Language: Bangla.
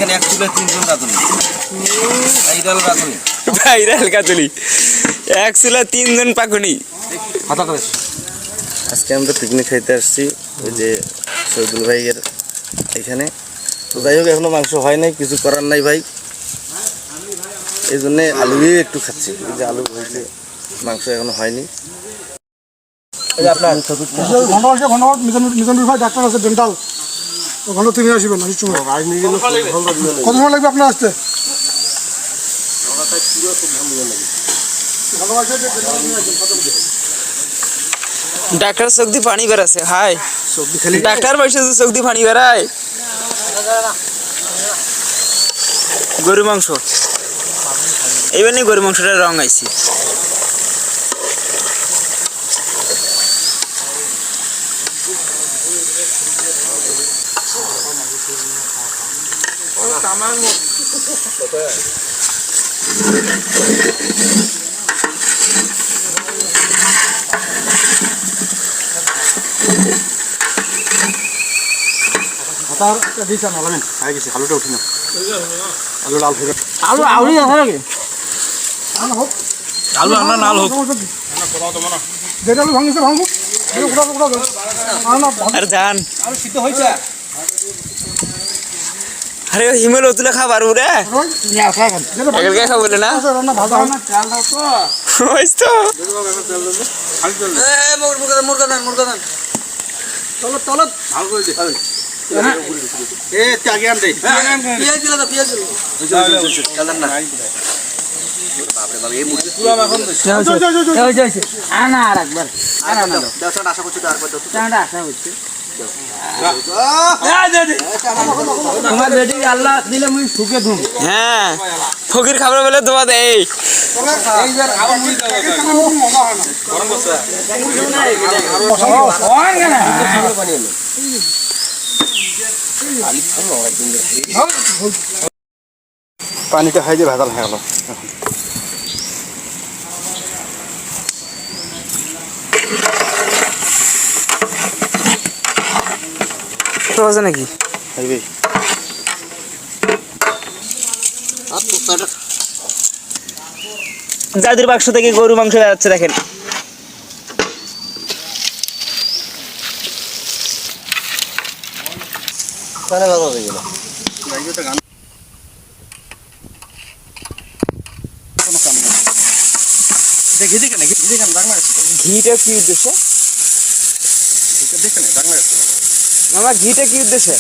এখানে এক চুলে 3 জন রাঁধুনি, ভাইরাল রাঁধুনি, ভাইরাল কাতুলি, এক চুলা 3 জন পাকুনি। হাতা করে আজকে আমরা পিকনিক খাইতে আসছি ওই যে শহীদুল ভাইয়ের এখানে। তো যাই হোক এখনো মাংস হয় নাই, কিছু করার নাই ভাই, এই জন্যে আলু দিয়ে একটু খাচ্ছি। এই যে আলু হয়েছে, মাংস এখনো হয়নি। ধন্যবাদ মিজানুর ভাই, ডাক্তার আছে ডেন্টাল, ওখানে তুমি আসবেন কত সময় লাগবে আপনার আসতে? ডাক্তার চোখ দিয়ে পানি বেরাছে। হাই ডাক্তার বসে চোখ দিয়ে পানি বেরায়। গরু মাংস, এইবার নিয়ে গরু মাংসটার রং আইছি। আলুটা উঠি না, আলু লাল হয়ে আলু আউরি আছে নাকি? আলু আমরা নাল হোক যেটা আলু ভাঙিছে ভাঙবো, আর জান আলু সিদ্ধ হয়েছে। আরে হিমেল তুলে খাবার উড়ে এগুলো খাবো বলে না রান্না ভাজা হয় না। ওই তো মুরগা দেন তলত তলত ভালো করে দে। এ আগে আন দে, পিয়াজ দিলা তো, পিয়াজ দিলা চলেন না। বাপরে বাপ, এই মুরগি পুরো এখন আনা আর একবার দশটা আশা করছি, আর কত চাঁদা আসা হচ্ছে। তোমার বেটি আল্লাহ দিলে মুই সুখে ধুম। হ্যাঁ ফকির খাবার বলে তোমার দেই। পানিটা খাই যে ভেজাল হয়ে গেল। আছে নাকি খাইবে দাদির বাক্স থেকে গরু মাংস বেরাচ্ছে দেখেন। ঘিটা কি উদ্দেশ্যে মামা, ঘিটা কি উদ্দেশ্যে?